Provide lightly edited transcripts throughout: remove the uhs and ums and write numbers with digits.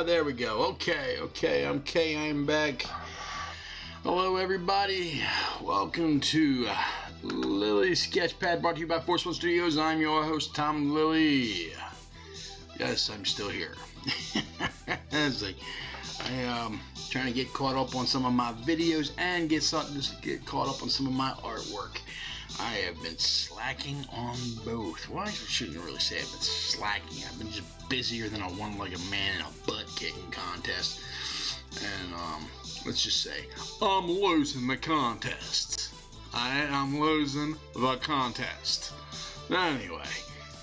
There we go. Okay, I'm Kay. I'm back. Hello, everybody. Welcome to Lilly Sketchpad, brought to you by Force One Studios. I'm your host, Tom Lilly. Yes, I'm still here. It's like I am trying to get caught up on some of my videos and get caught up on some of my artwork. I have been slacking on both. Well, I shouldn't really say I've been slacking. I've been just busier than a one-legged man in a butt-kicking contest. And, let's just say, I'm losing the contest. I'm losing the contest. Anyway,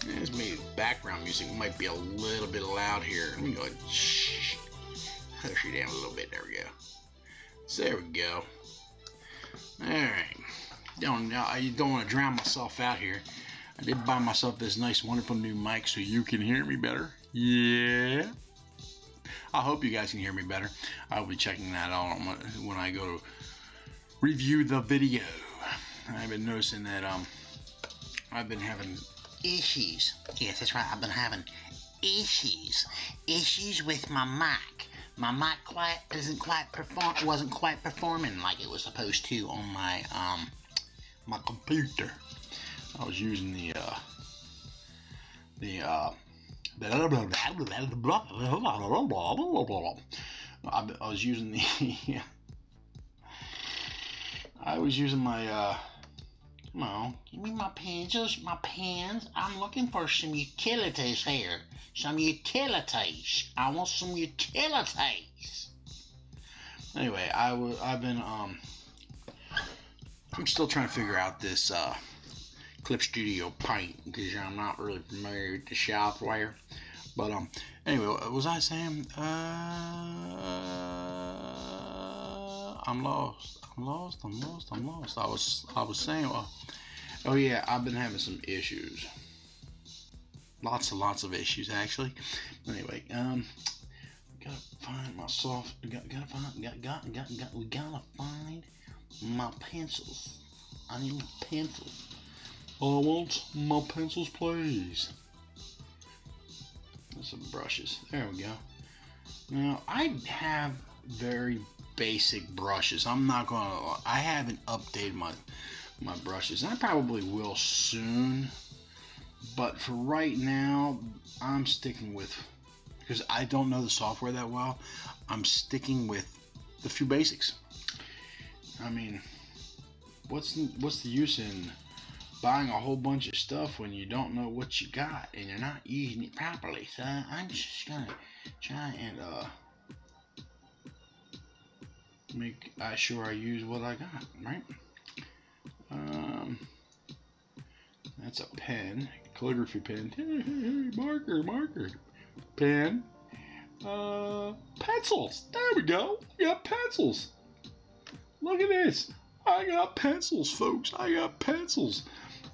this maybe background music might be a little bit loud here. Let me go ahead and hush you down a little bit. There we go. So there we go. Alright. I don't want to drown myself out here. I did buy myself this nice, wonderful new mic so you can hear me better. Yeah. I hope you guys can hear me better. I'll be checking that out when I go to review the video. I've been noticing that I've been having issues. Yes, that's right. I've been having issues with my mic. My mic wasn't quite performing like it was supposed to on my my computer. I was using I was using my come on, give me my pens. I'm looking for some utilities here. Some utilities. I want some utilities. Anyway, I've been I'm still trying to figure out this Clip Studio Paint because I'm not really familiar with the software. But anyway, what was I saying? I'm lost. I was saying, oh yeah, I've been having some issues. Lots of issues actually. Anyway, gotta find my we gotta find my pencils. I need pencils. I want my pencils, please. There's some brushes. There we go. Now, I have very basic brushes. I haven't updated my brushes. I probably will soon. But for right now, I'm sticking with, because I don't know the software that well, I'm sticking with the few basics. I mean, what's the use in buying a whole bunch of stuff when you don't know what you got and you're not using it properly? So I'm just gonna try and make sure I use what I got, right? That's a pen, calligraphy pen. Hey, marker, pen. Pencils. There we go. We got pencils. Look at this. I got pencils, folks. I got pencils.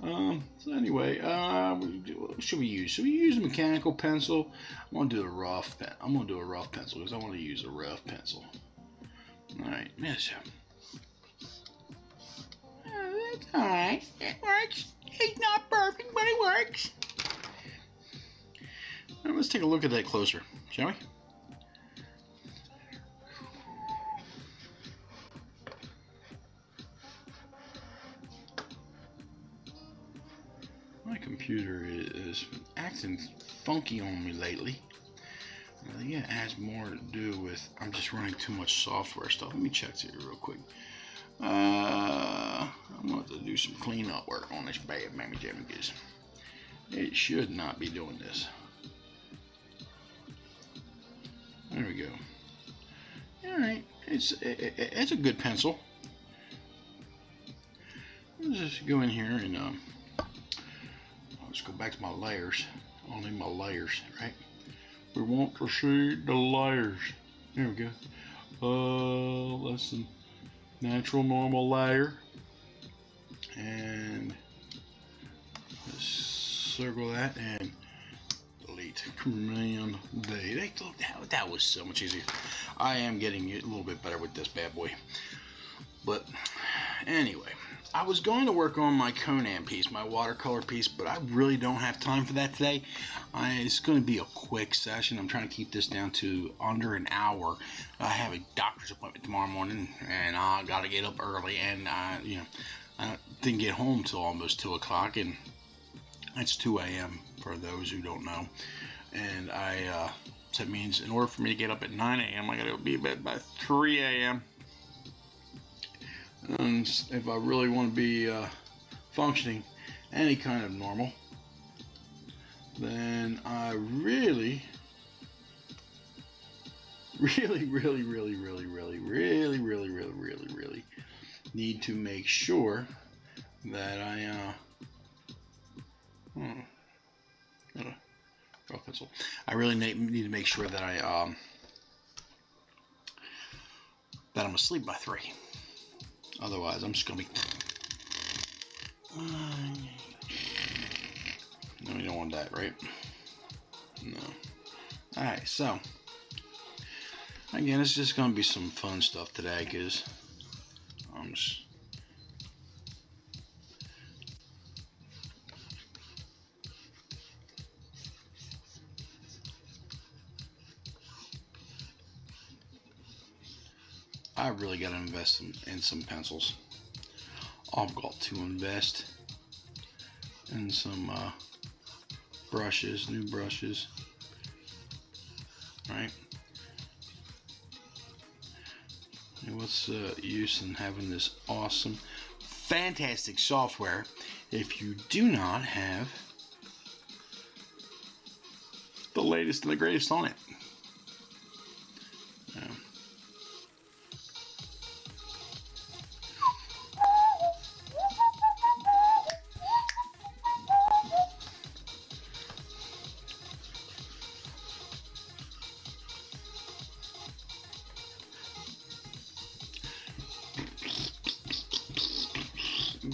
So anyway, what should we use? Should we use a mechanical pencil? I'm gonna do a rough pencil because I want to use a rough pencil. All right, yes. That's all right. It works. It's not perfect, but it works. All right, let's take a look at that closer, shall we? My computer is acting funky on me lately. I think it has more to do with I'm just running too much software stuff. Let me check here real quick. I'm going to do some cleanup work on this bad mammy jammy because it should not be doing this. There we go. All right, it's a good pencil. let's just go in here and let's go back to my layers. I need my layers, right? We want to see the layers. There we go. That's the natural normal layer, and let's circle that and delete. Command D. That was so much easier. I am getting a little bit better with this bad boy. But anyway, I was going to work on my Conan piece, my watercolor piece, but I really don't have time for that today. It's going to be a quick session. I'm trying to keep this down to under an hour. I have a doctor's appointment tomorrow morning, and I got to get up early, and I didn't get home till almost 2 o'clock, and it's 2 a.m. for those who don't know. And so that means in order for me to get up at 9 a.m., I got to be in bed by 3 a.m. And if I really want to be functioning any kind of normal, then I really need to make sure that I got a rough pencil. I really need to make sure that that I'm asleep by 3. Otherwise, I'm just gonna be. No, you don't want that, right? No. Alright, so again, it's just gonna be some fun stuff today, because I really got to invest in some pencils. I've got to invest in some brushes, new brushes, right? And what's the use in having this awesome, fantastic software if you do not have the latest and the greatest on it?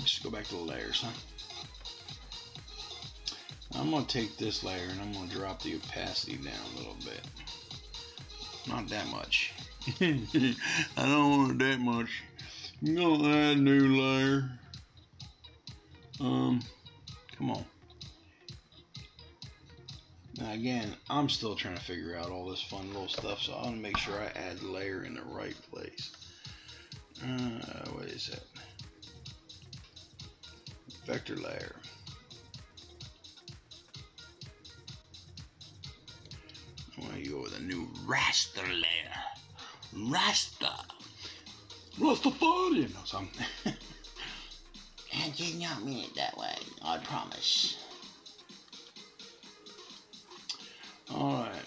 Just go back to the layers, huh? I'm going to take this layer and I'm going to drop the opacity down a little bit. Not that much. I don't want it that much. I'm going to add a new layer. Come on. Now again, I'm still trying to figure out all this fun little stuff, so I want to make sure I add the layer in the right place. What is that? Vector layer. I want to go with a new raster layer. Rastafarian or something. I did not mean it that way, I promise. Alright.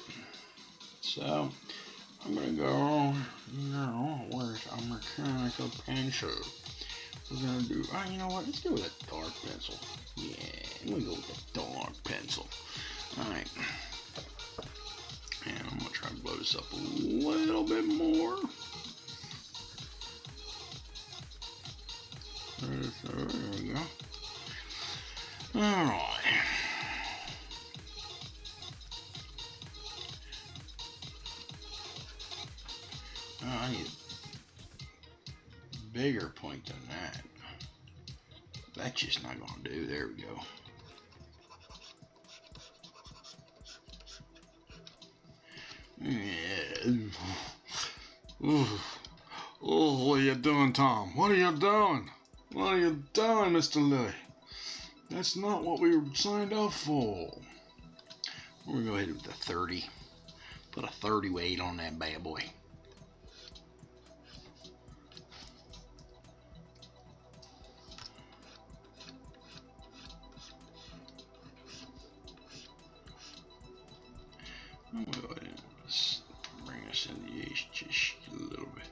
So, I'm going to go, where's our mechanical pencil? We're going to do, you know what, let's go with a dark pencil. Yeah, we'll go with a dark pencil. Alright. And I'm going to try to blow this up a little bit more. There we go. Alright. I need a bigger point than that. That's just not going to do. There we go. Yeah. Ooh. Oh, what are you doing, Tom? What are you doing? What are you doing, Mr. Lilly? That's not what we signed up for. We're going to go ahead with the 30. Put a 30 weight on that bad boy. I'm going to go ahead and bring us in the east just a little bit.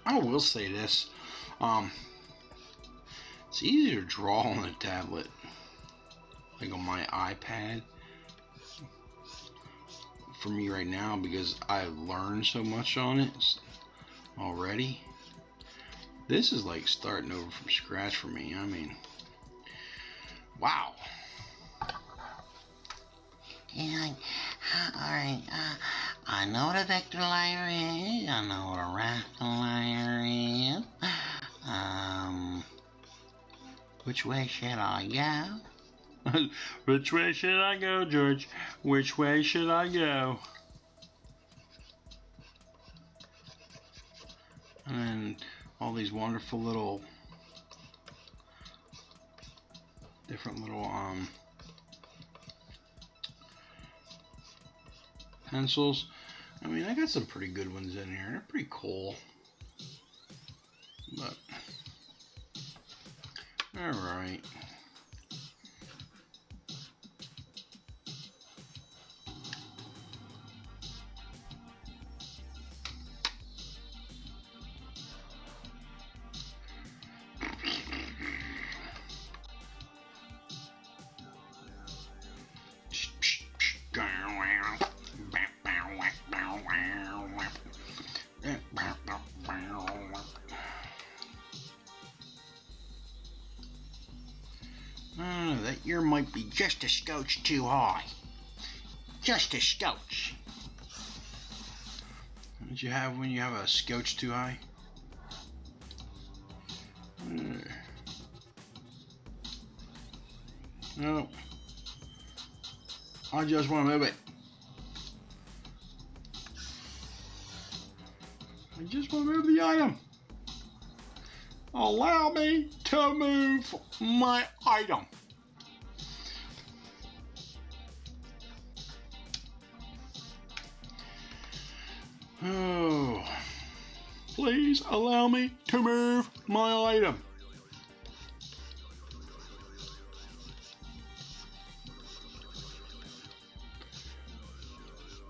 I will say this. It's easier to draw on a tablet, like on my iPad, for me right now, because I learned so much on it already. This is like starting over from scratch for me. I mean, wow. Alright, I know what a vector layer is, I know what a raster layer is. Which way should I go? Which way should I go, George? Which way should I go? And all these wonderful little, different little pencils. I mean, I got some pretty good ones in here. They're pretty cool. But all right. That ear might be just a scotch too high. Just a scotch. What you have when you have a scotch too high? No. I just want to move it. I just want to move the item. Allow me to move my item. Oh, please allow me to move my item.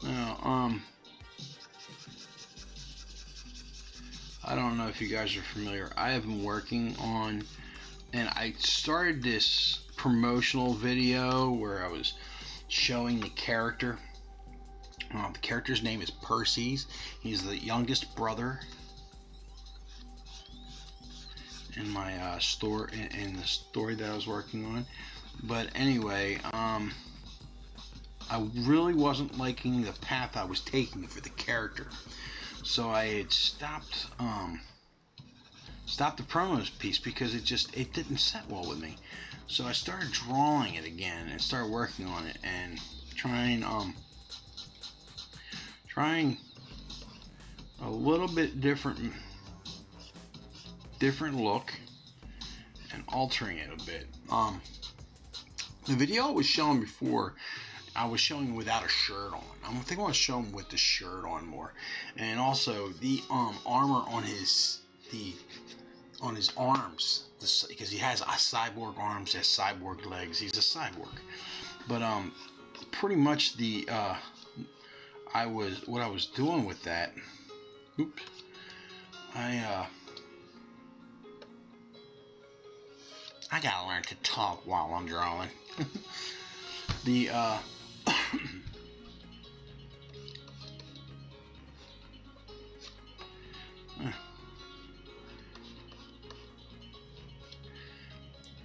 Now, I don't know if you guys are familiar. I have been working on, and I started this promotional video where I was showing the character. The character's name is Perses. He's the youngest brother in my store, in the story that I was working on. But anyway, I really wasn't liking the path I was taking for the character, so I had stopped the promos piece because it didn't set well with me. So I started drawing it again and started working on it and trying a little bit different look and altering it a bit. The video I was showing before, I was showing without a shirt on. I think I want to show him with the shirt on more, and also the armor on his arms, because he has cyborg arms, he has cyborg legs. He's a cyborg, but pretty much what I was doing with that. Oops. I gotta learn to talk while I'm drawing.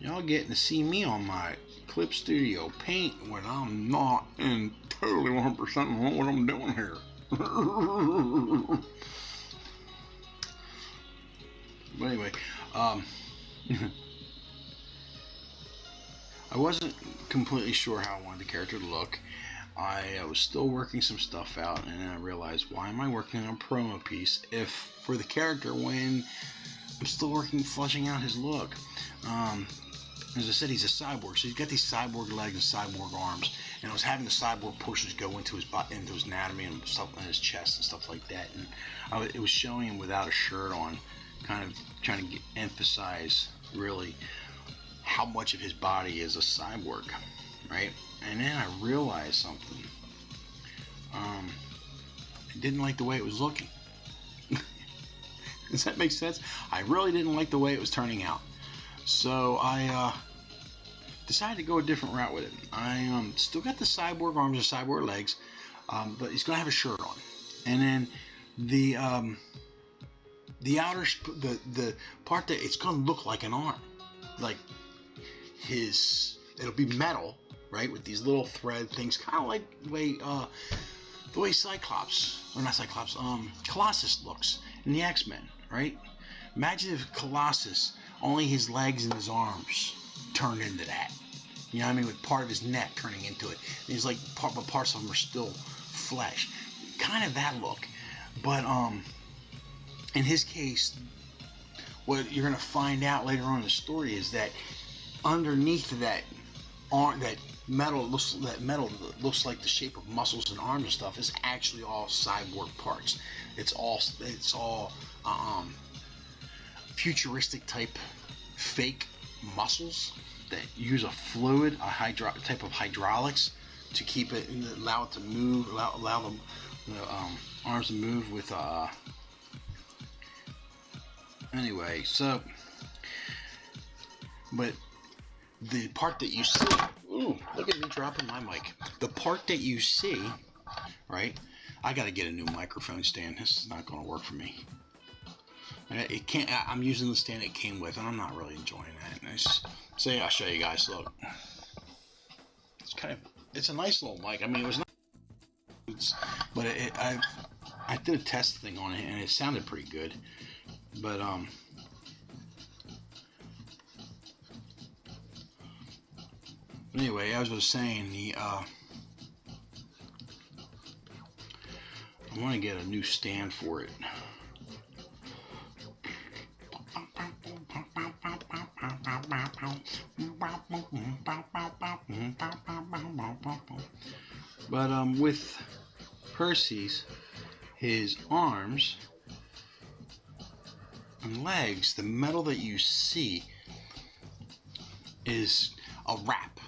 Y'all getting to see me on my Clip Studio Paint when I'm not in totally 100% what I'm doing here. But anyway, I wasn't completely sure how I wanted the character to look. I was still working some stuff out, and then I realized, why am I working on a promo piece if for the character when I'm still fleshing out his look? As I said, he's a cyborg, so he's got these cyborg legs and cyborg arms, and I was having the cyborg portions go into his anatomy and stuff in his chest and stuff like that, and it was showing him without a shirt on, kind of trying to emphasize really how much of his body is a cyborg, right? And then I realized something. I didn't like the way it was looking. Does that make sense? I really didn't like the way it was turning out. So I decided to go a different route with it. I still got the cyborg arms and cyborg legs, but he's going to have a shirt on. And then the outer, the part that it's going to look like an arm. Like it'll be metal, right? With these little thread things, kind of like the way Colossus looks in the X-Men, right? Imagine if Colossus, only his legs and his arms turned into that. You know what I mean? With part of his neck turning into it. And he's like, but parts of him are still flesh. Kind of that look. But in his case, what you're going to find out later on in the story is that underneath that metal that looks like the shape of muscles and arms and stuff is actually all cyborg parts. It's all futuristic type fake muscles that use a fluid, type of hydraulics to keep it and allow it to move, allow the arms to move with anyway. So, but the part that you see, ooh, look at me dropping my mic. The part that you see, right? I gotta get a new microphone stand. This is not gonna work for me. It can't. I'm using the stand it came with, and I'm not really enjoying that. I'll show you guys. Look, it's a nice little mic. I mean, it was not, but I did a test thing on it, and it sounded pretty good. But anyway, as I was saying, I want to get a new stand for it. But with Perses, his arms and legs, the metal that you see is a wrap.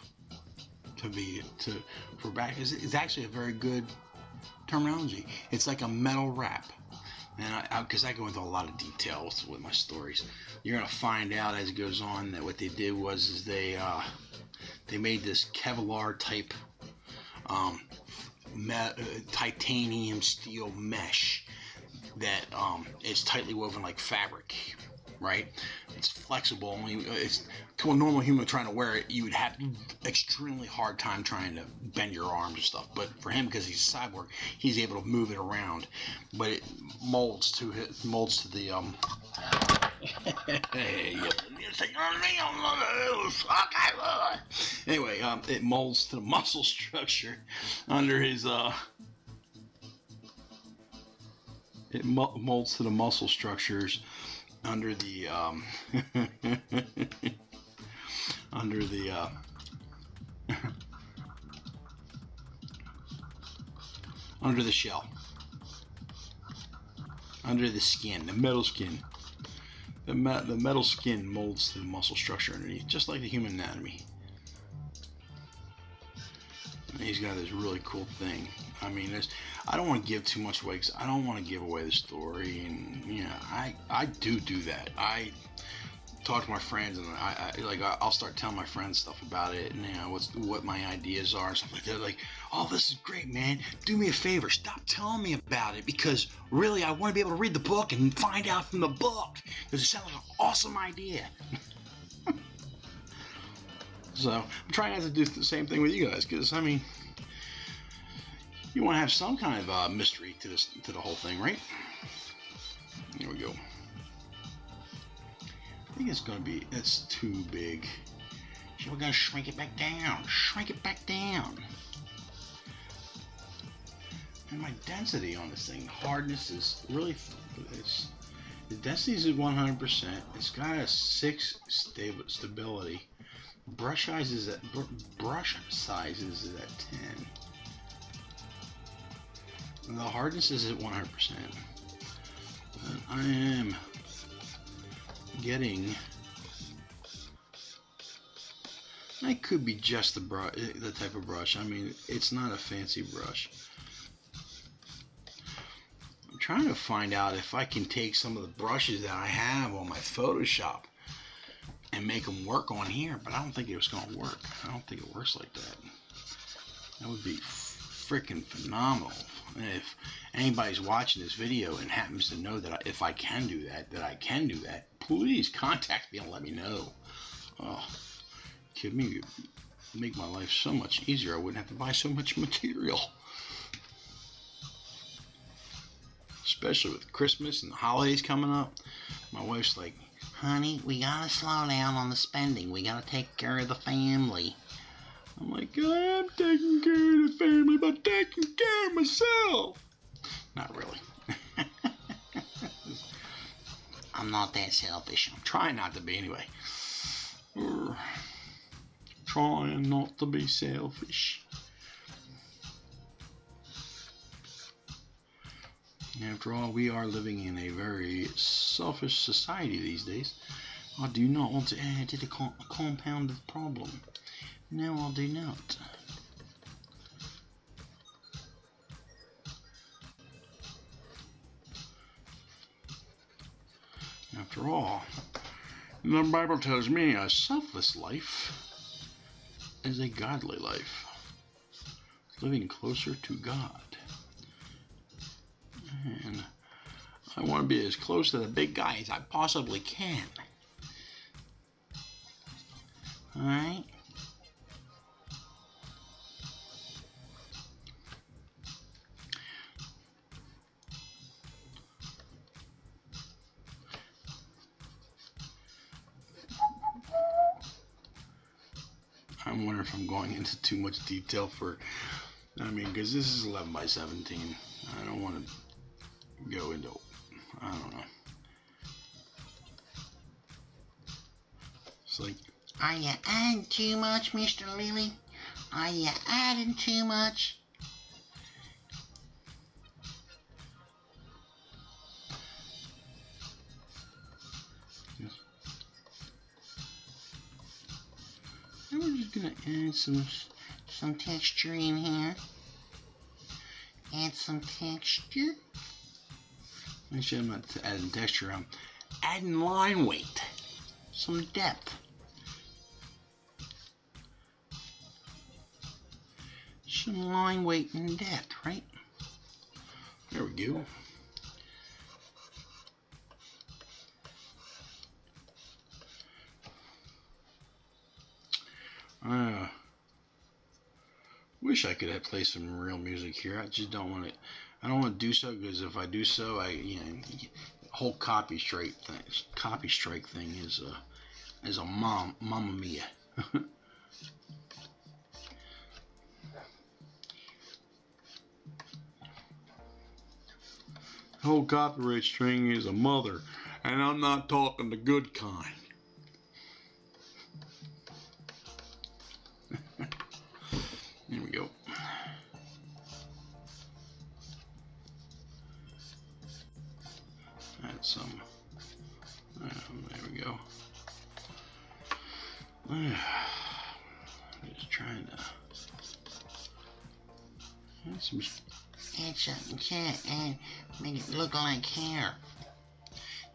For back is actually a very good terminology. It's like a metal wrap. And because I go into a lot of details with my stories, you're gonna find out as it goes on that what they did was they made this Kevlar type titanium steel mesh that is tightly woven like fabric, right? It's flexible. It's to a normal human trying to wear it, you would have extremely hard time trying to bend your arms and stuff. But for him, because he's a cyborg, he's able to move it around. But it molds to the anyway, it molds to the muscle structure under his it molds to the muscle structures under the under the under the shell, under the skin, the metal skin. The metal skin molds to the muscle structure underneath, just like the human anatomy. And he's got this really cool thing. I mean, I don't want to give too much away because I don't want to give away the story, and I do that. I talk to my friends, and I'll start telling my friends stuff about it, and what my ideas are and stuff like that. Like, oh, this is great, man. Do me a favor, stop telling me about it, because really I want to be able to read the book and find out from the book, because it sounds like an awesome idea. So I'm trying not to do the same thing with you guys, because I mean, you want to have some kind of mystery to the whole thing, right? Here we go. I think it's too big. So we're gonna shrink it back down. Shrink it back down. And my density on this thing, hardness is really, the density is at 100%. It's got a 6 stability. Brush size is at 10. And the hardness is at 100%. And I am getting. It could be just the type of brush. I mean, it's not a fancy brush. I'm trying to find out if I can take some of the brushes that I have on my Photoshop and make them work on here, but I don't think it was going to work. I don't think it works like that. That would be freaking phenomenal. And if anybody's watching this video and happens to know that if I can do that, please contact me and let me know. Oh, kidding me? It'd make my life so much easier. I wouldn't have to buy so much material. Especially with Christmas and the holidays coming up. My wife's like, honey, we gotta slow down on the spending. We gotta take care of the family. I'm like, I am taking care of the family, but taking care of myself. Not really. I'm not that selfish. I'm trying not to be anyway. Trying not to be selfish. After all, we are living in a very selfish society these days. I do not want to add to the compound of the problem. No, I do not. After all, the Bible tells me a selfless life is a godly life. Living closer to God. And I want to be as close to the big guy as I possibly can. Alright? I'm wondering if I'm going into too much detail because this is 11 by 17. I don't want to go into, I don't know. It's like, are you adding too much, Mr. Lilly? Are you adding too much? We're just gonna add some texture in here. Add some texture. Actually, I'm not adding texture. I'm adding line weight. Some depth. Some line weight and depth, right? There we go. Wish I could play some real music here. I just don't want it. I don't want to do so because if I do so, the whole copy strike thing is a mamma mia. The whole copyright string is a mother, and I'm not talking the good kind. There we go. Add some. There we go. Just trying to add some. Add something to it and make it look like hair.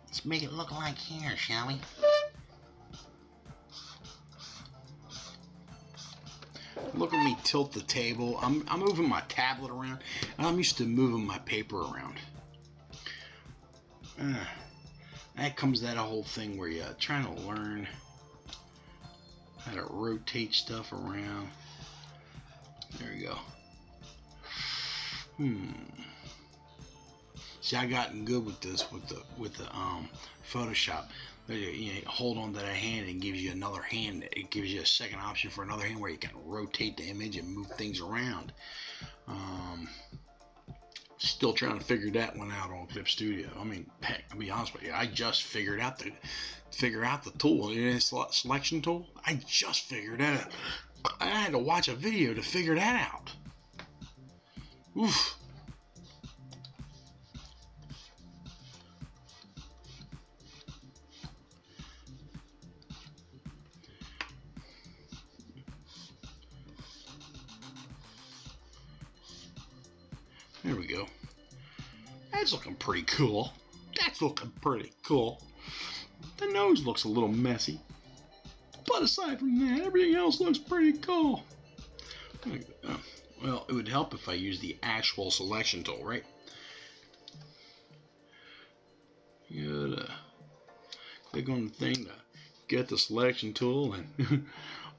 Let's make it look like hair, shall we? Look at me tilt the table. I'm moving my tablet around. I'm used to moving my paper around. That comes that whole thing where you're trying to learn how to rotate stuff around. There you go. See, I gotten good with this with the Photoshop. You hold on to that hand and it gives you another hand. It gives you a second option for another hand where you can rotate the image and move things around. Still trying to figure that one out on Clip Studio. I mean, heck, I'll be honest with you, I just figured out the tool, selection tool. I just figured that out. I had to watch a video to figure that out. Oof. There we go. That's looking pretty cool. That's looking pretty cool. The nose looks a little messy. But aside from that, everything else looks pretty cool. Well, it would help if I used the actual selection tool, right? You gotta click on the thing to get the selection tool, and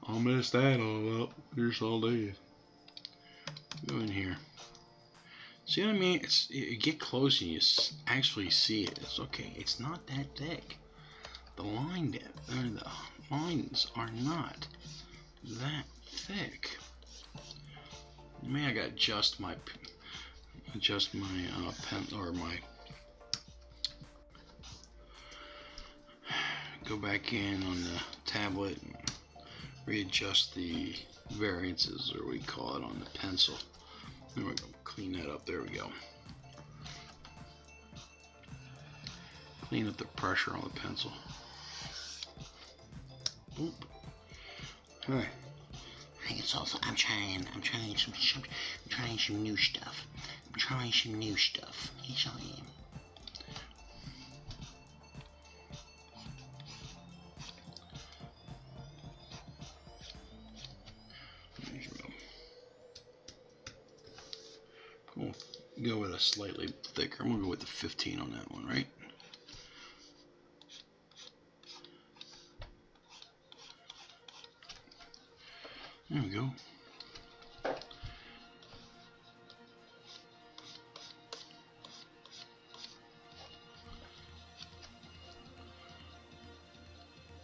I'll mess that all up. Here's all day. Go in here. See what I mean? You get close and you actually see it. It's okay. It's not that thick. The line depth, the lines are not that thick. Maybe I gotta adjust my pen, or my, go back in on the tablet and readjust the variances, or we call it, on the pencil. There we go. Clean that up. There we go. Clean up the pressure on the pencil. Oop. All right. I think it's also, I'm trying some new stuff. Yes, I am. We'll go with a slightly thicker. I'm gonna go with the 15 on that one, right? There we go.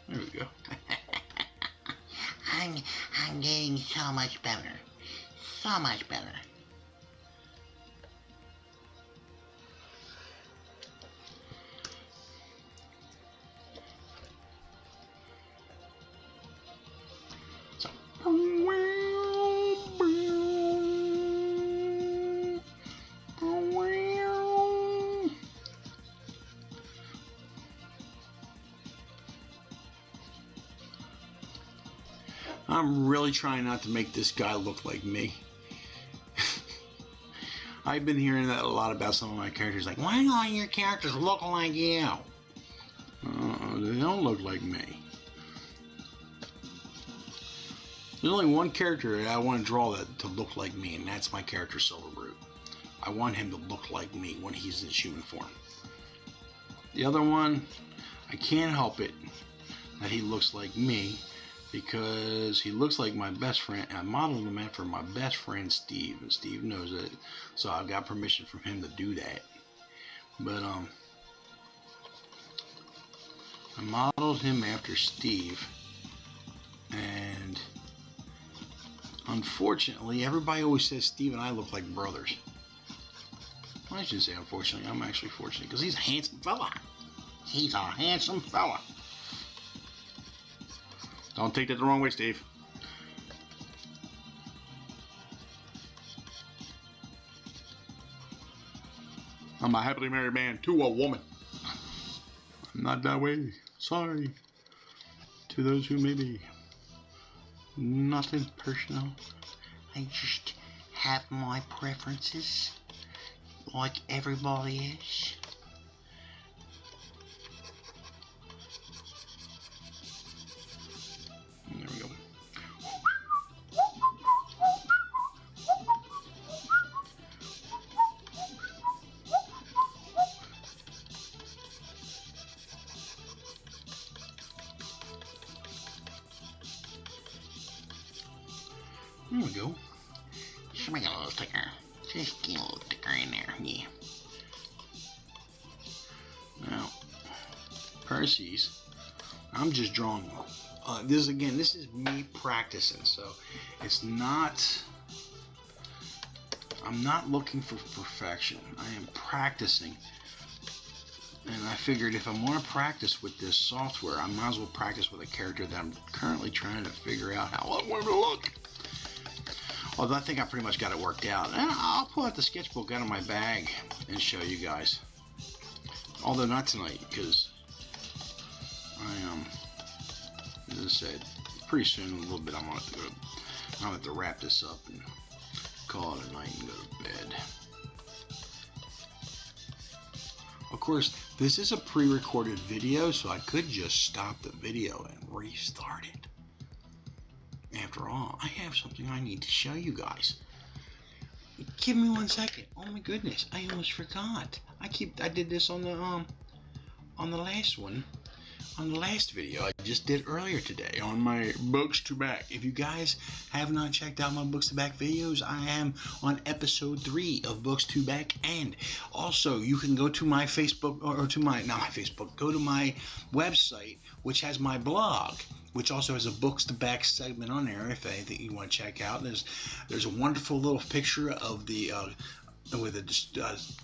There we go. I'm getting so much better. So much better. I'm really trying not to make this guy look like me. I've been hearing that a lot about some of my characters, like, why do all your characters look like you? They don't look like me. There's only one character that I want to draw that to look like me, and that's my character Silverbrute. I want him to look like me when he's in human form. The other one, I can't help it that he looks like me, because he looks like my best friend. I modeled him after my best friend Steve, and Steve knows it, so I've got permission from him to do that. But I modeled him after Steve, and unfortunately, everybody always says Steve and I look like brothers. Well, I shouldn't say unfortunately. I'm actually fortunate, because he's a handsome fella. He's a handsome fella. Don't take that the wrong way, Steve. I'm a happily married man to a woman. I'm not that way. Sorry. To those who may be. Nothing personal. I just have my preferences, like everybody else. There we go. There we go. Just make it a little thicker. Just get a little thicker in there, yeah. Now, Perses, I'm just drawing. This is me practicing, so it's not. I'm not looking for perfection. I am practicing, and I figured if I'm going to practice with this software, I might as well practice with a character that I'm currently trying to figure out how I want him to look. Although I think I pretty much got it worked out, and I'll pull out the sketchbook out of my bag and show you guys. Although not tonight, because as I said, pretty soon, in a little bit, I'm gonna have to wrap this up and call it a night and go to bed. Of course, this is a pre-recorded video, so I could just stop the video and restart it. After all, I have something I need to show you guys. Give me 1 second. Oh my goodness, I almost forgot. I did this on the last one. On the last video I just did earlier today on my Books to Back. If you guys have not checked out my Books to Back videos, I am on episode 3 of Books to Back, and also you can go to my Facebook, or to my, not my Facebook, go to my website, which has my blog, which also has a Books to Back segment on there if anything you want to check out. There's a wonderful little picture of the with a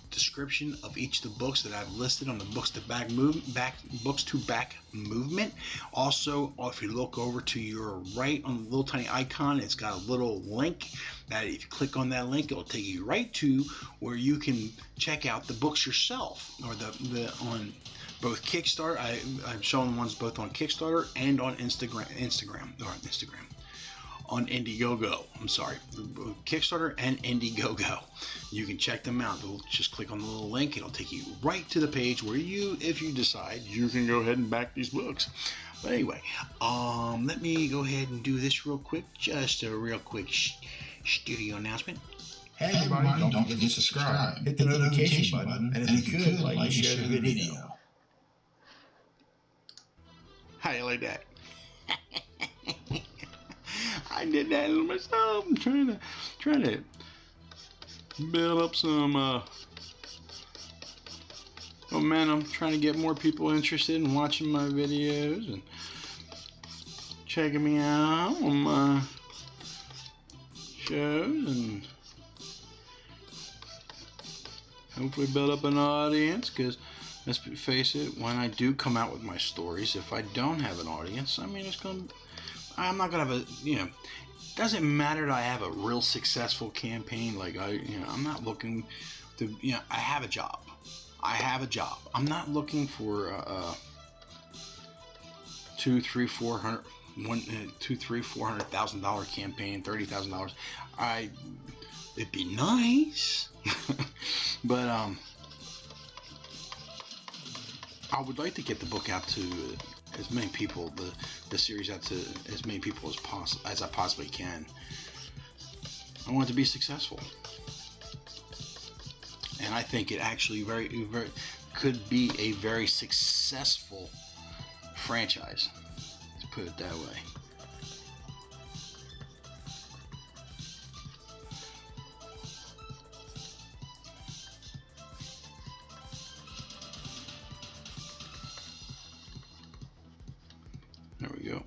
description of each of the books that I've listed on the Books to Back movement. Also, if you look over to your right on the little tiny icon, it's got a little link that if you click on that link, it will take you right to where you can check out the books yourself, or the on both Kickstarter. I'm showing ones both on Kickstarter and on Instagram. On Indiegogo. I'm sorry, Kickstarter and Indiegogo. You can check them out. Just click on the little link. It'll take you right to the page where you, if you decide, you can go ahead and back these books. But anyway, let me go ahead and do this real quick. Just a real quick studio announcement. Hey everybody, don't forget to subscribe. Hit the notification button, and if you could, like and share the video. How you like that? I did that myself. I'm trying to build up some momentum, trying to get more people interested in watching my videos and checking me out on my shows, and hopefully build up an audience, because let's face it, when I do come out with my stories, if I don't have an audience, I mean, I'm not gonna have doesn't matter that I have a real successful campaign. Like I'm not looking to, I have a job. I'm not looking for $400,000 campaign, $30,000. It'd be nice, but I would like to get the book out to as many people, the series out to as many people as I possibly can. I want it to be successful, and I think it actually could be a very successful franchise, to put it that way. There we go.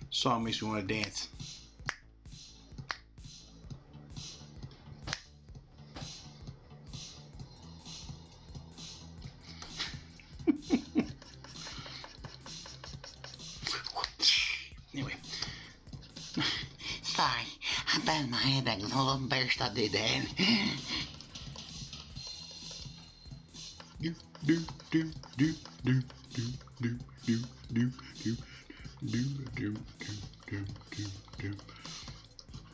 Song makes me want to dance. Anyway. Sorry, I banged my head back and a little burst I did that.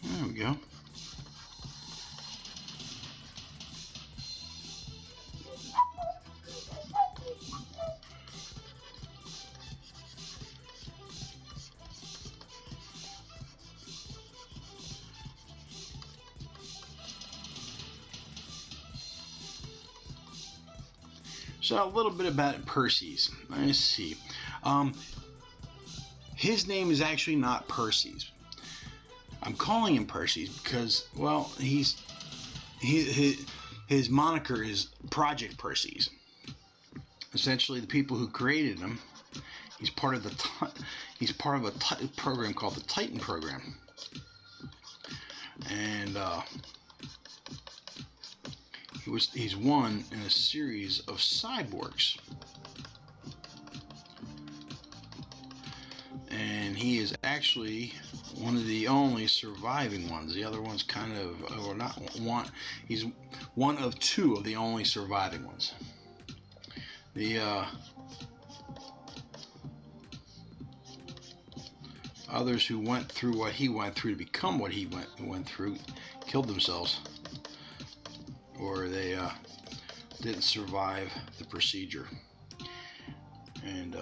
There we go. So a little bit about Perses. Let's see. His name is actually not Perses. I'm calling him Perses because, well, his moniker is Project Perses. Essentially, the people who created him, he's part of a program called the Titan program, and he's one in a series of cyborgs, and he is actually one of the only surviving ones. The other one's kind of, or not one, he's one of two of the only surviving ones. The others who went through what he went through to become what he went through killed themselves, or they didn't survive the procedure. And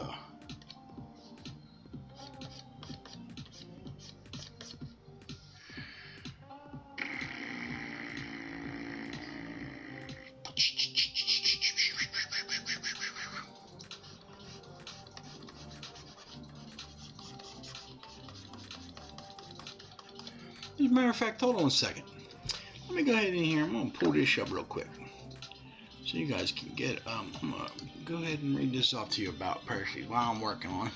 as a matter of fact, hold on a second. Let me go ahead in here. I'm going to pull this up real quick so you guys can get it. I'm going to go ahead and read this off to you about Perses while I'm working on.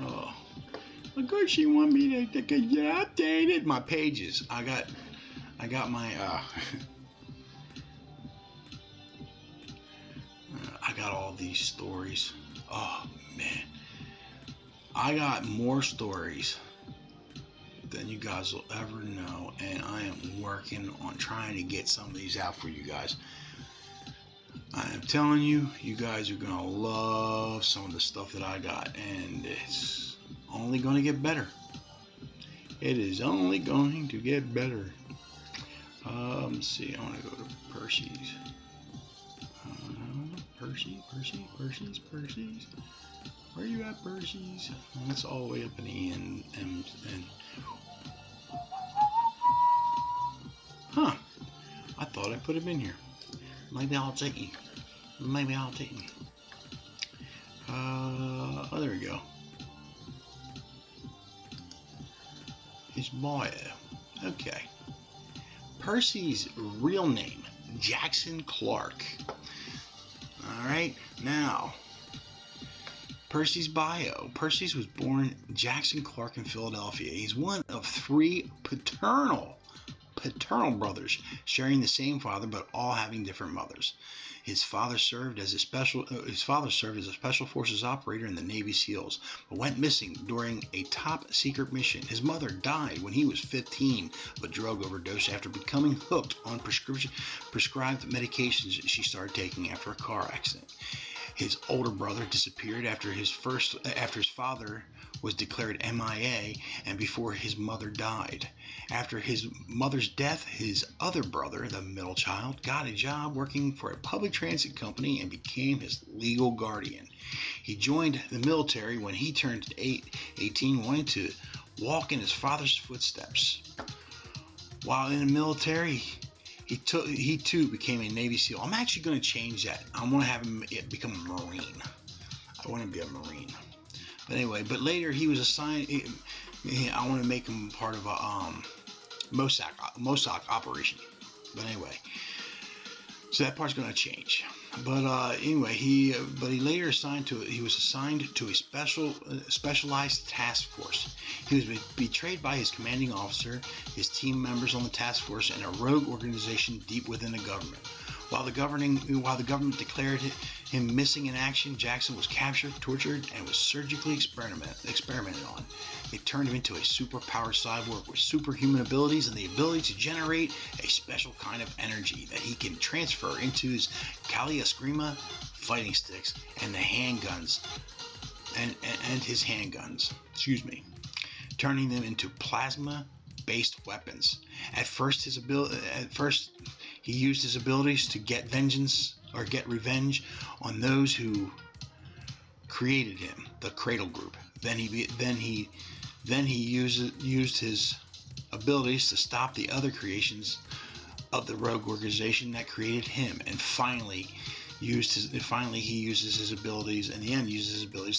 Oh, of course she want me to get updated. My pages. I got my I got all these stories. Oh man, I got more stories than you guys will ever know, and I am working on trying to get some of these out for you guys. I am telling you, you guys are gonna love some of the stuff that I got, and it's only gonna get better. It is only going to get better. Let's see, I want to go to Perses. Perses. Where you at, Perses? That's all the way up in the end. And huh? I thought I put him in here. Maybe I'll take you. Oh, there we go. His bio. Okay. Perses' real name, Jackson Clark. Alright, now, Perses' bio. Perses was born Jackson Clark in Philadelphia. He's one of three paternal brothers sharing the same father, but all having different mothers. His father served as a special forces operator in the Navy SEALs, but went missing during a top secret mission. His mother died when he was 15 of a drug overdose after becoming hooked on prescribed medications she started taking after a car accident. His older brother disappeared after his father was declared MIA and before his mother died. After his mother's death, his other brother, the middle child, got a job working for a public transit company and became his legal guardian. He joined the military when he turned 18, wanting to walk in his father's footsteps. While in the military, he too became a Navy SEAL. I'm actually going to change that. I want to have him become a Marine. I want him to be a Marine. But anyway, later he was assigned. I want to make him part of a Mossack operation. But anyway, so that part's going to change. But anyway, he later he was assigned to a specialized task force. He was betrayed by his commanding officer, his team members on the task force, and a rogue organization deep within the government. While the government declared him missing in action, Jackson was captured, tortured, and was surgically experimented on. They turned him into a superpowered cyborg with superhuman abilities and the ability to generate a special kind of energy that he can transfer into his Kaliaskrima fighting sticks and the handguns, and his handguns. Turning them into plasma-based weapons. At first, he used his abilities to get revenge on those who created him, the Cradle Group. Then he used his abilities to stop the other creations of the rogue organization that created him, and finally he uses his abilities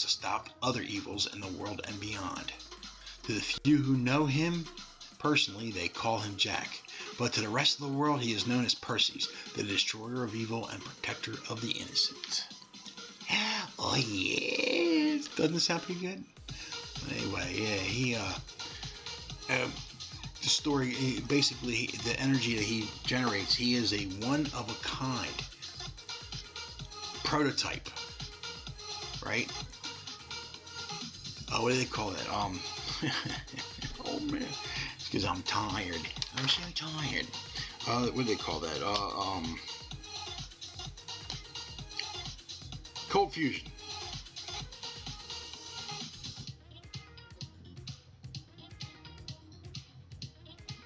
to stop other evils in the world and beyond. To the few who know him personally, they call him Jack. But to the rest of the world, he is known as Perses, the destroyer of evil and protector of the innocent. Oh yes, doesn't it sound pretty good? Anyway, yeah, the story, basically, the energy that he generates, he is a one-of-a-kind prototype, right? what do they call that? Oh man, it's because I'm tired. I'm so tired. What do they call that? Cold fusion.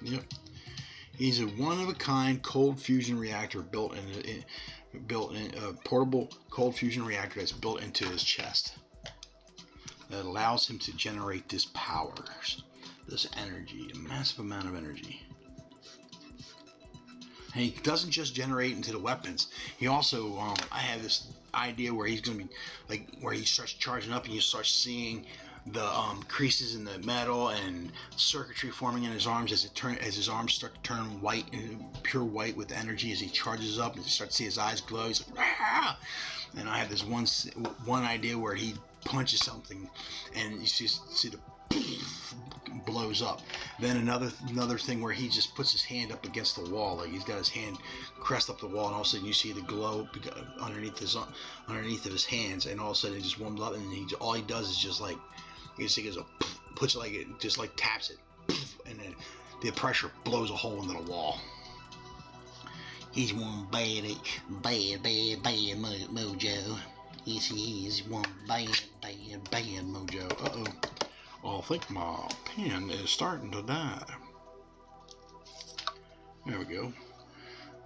Yep. He's a one-of-a-kind cold fusion reactor built in a portable cold fusion reactor that's built into his chest that allows him to generate this power, this energy, a massive amount of energy. And he doesn't just generate into the weapons. He also, I have this idea where he's going to be like where he starts charging up and you start seeing the creases in the metal and circuitry forming in his arms as his arms start to turn white, pure white with energy as he charges up, and you start to see his eyes glow. He's like, "Rah!" And I have this one idea where he punches something and you see the blows up. Then another thing where he just puts his hand up against the wall, like he's got his hand pressed up the wall, and all of a sudden you see the glow underneath of his hands, and all of a sudden it just warms up, and all he does is just like he goes puts it like it just like taps it, and then the pressure blows a hole into the wall. He's one bad mojo. Yes, he is one bad mojo. I think my pen is starting to die. There we go.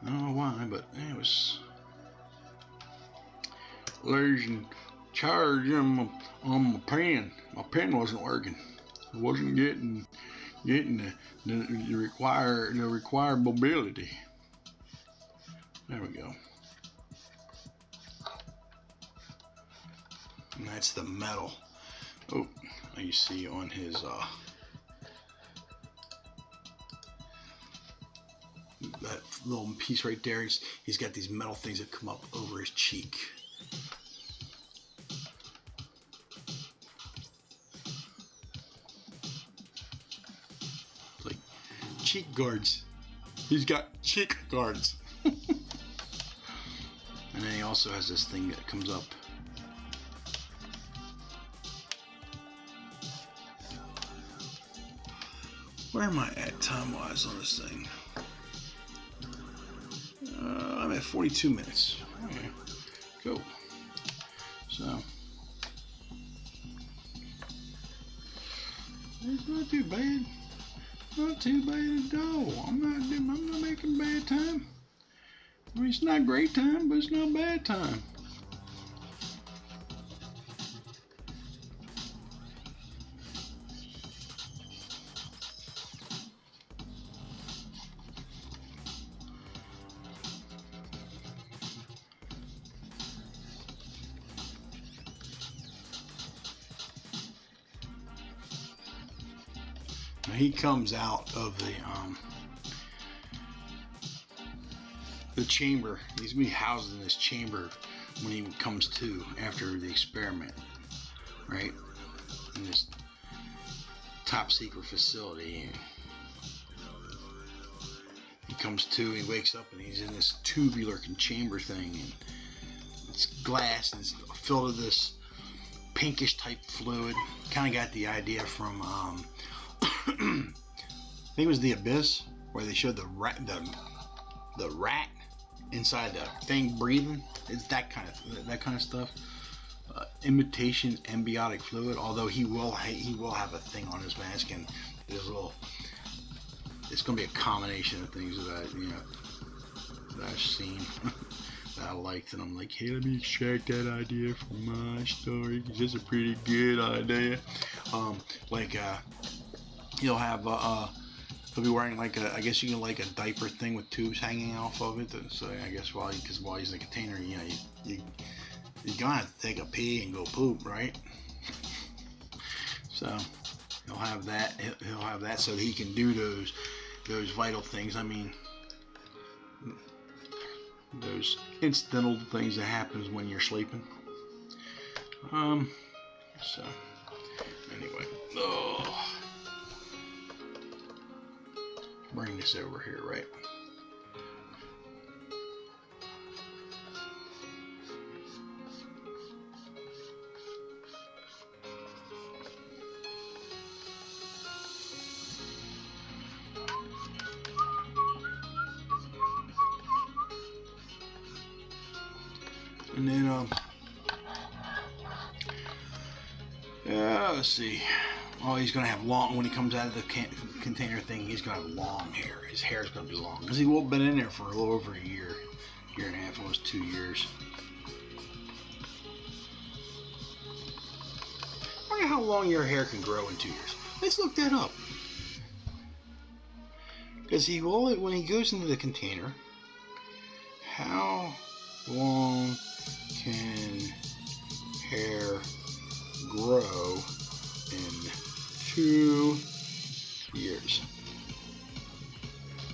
I don't know why, but it was losing charge on my pen. My pen wasn't working. It wasn't getting the required mobility. There we go. And that's the metal. Oh, you see on his that little piece right there, he's got these metal things that come up over his cheek. Like cheek guards. He's got cheek guards. And then he also has this thing that comes up. Where am I at time-wise on this thing? I'm at 42 minutes. Okay, go. So, it's not too bad. Not too bad at all. I'm not making bad time. I mean, it's not great time, but it's not bad time. Now he comes out of the chamber. He's gonna be housed in this chamber when he comes to after the experiment, right? In this top secret facility. He comes to, he wakes up, and he's in this tubular chamber thing, and it's glass and it's filled with this pinkish type fluid. Kind of got the idea from I think it was The Abyss, where they showed the rat inside the thing breathing. It's that kind of stuff. Imitation embiotic fluid. Although he will have a thing on his mask, and there's it's gonna be a combination of things that I've seen that I liked, and I'm like, hey, let me check that idea from my story, because it's a pretty good idea. He'll have he'll be wearing I guess you can like a diaper thing with tubes hanging off of it. So I guess while he's in the container, you're gonna have to take a pee and go poop, right? So he'll have that. He'll have that so that he can do those vital things. I mean, those incidental things that happens when you're sleeping. So anyway, bring this over here, right? And then, let's see. Oh, he's going to have long, when he comes out of the container thing, he's going to have long hair. His hair's going to be long. Because he will have been in there for a little over a year and a half, almost 2 years. I wonder how long your hair can grow in 2 years. Let's look that up. Because when he goes into the container, how long can hair grow in 2 years?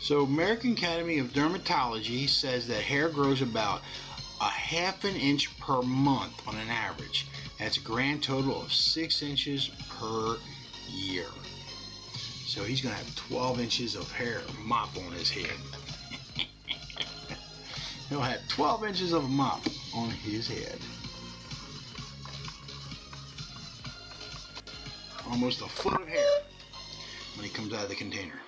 So American Academy of Dermatology says that hair grows about a ½ an inch per month on an average. That's a grand total of 6 inches per year. So he's going to have 12 inches of hair mop on his head. He'll have 12 inches of mop on his head. Almost a foot of hair when he comes out of the container.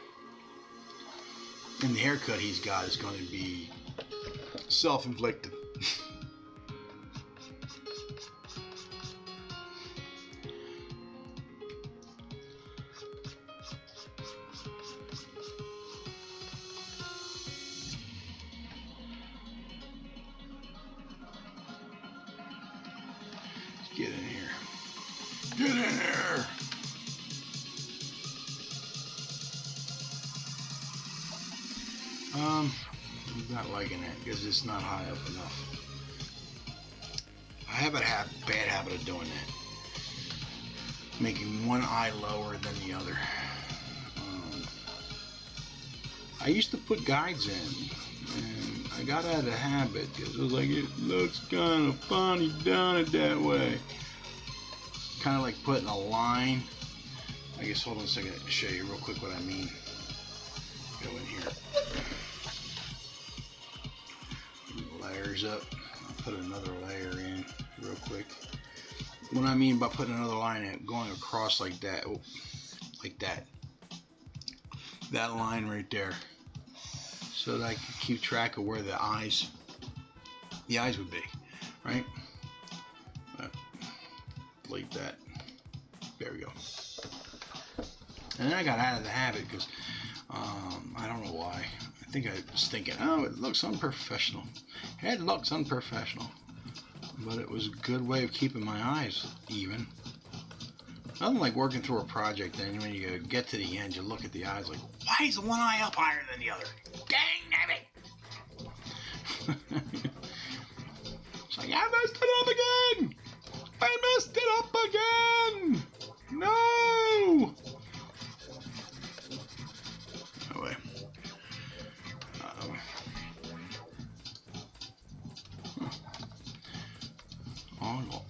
And the haircut he's got is going to be self-inflicted. Get in here. Get in here. I'm not liking that because it's not high up enough. I have a bad habit of doing that. Making one eye lower than the other. I used to put guides in. And I got out of the habit because it was like, it looks kind of funny done it that way. Kind of like putting a line. I guess, hold on a second to show you real quick what I mean. Go in here. Layers up. I'll put another layer in real quick. What I mean by putting another line in, going across like that. Oh, like that. That line right there. So that I can keep track of where the eyes would be, right? Like that. There we go. And then I got out of the habit because I don't know why. I think I was thinking, oh, it looks unprofessional. It looks unprofessional. But it was a good way of keeping my eyes even. Nothing like working through a project, then when you get to the end, you look at the eyes like, why is one eye up higher than the other? Dang nabbit! It's like, I messed it up again! I messed it up again! No! Anyway. Oh, no.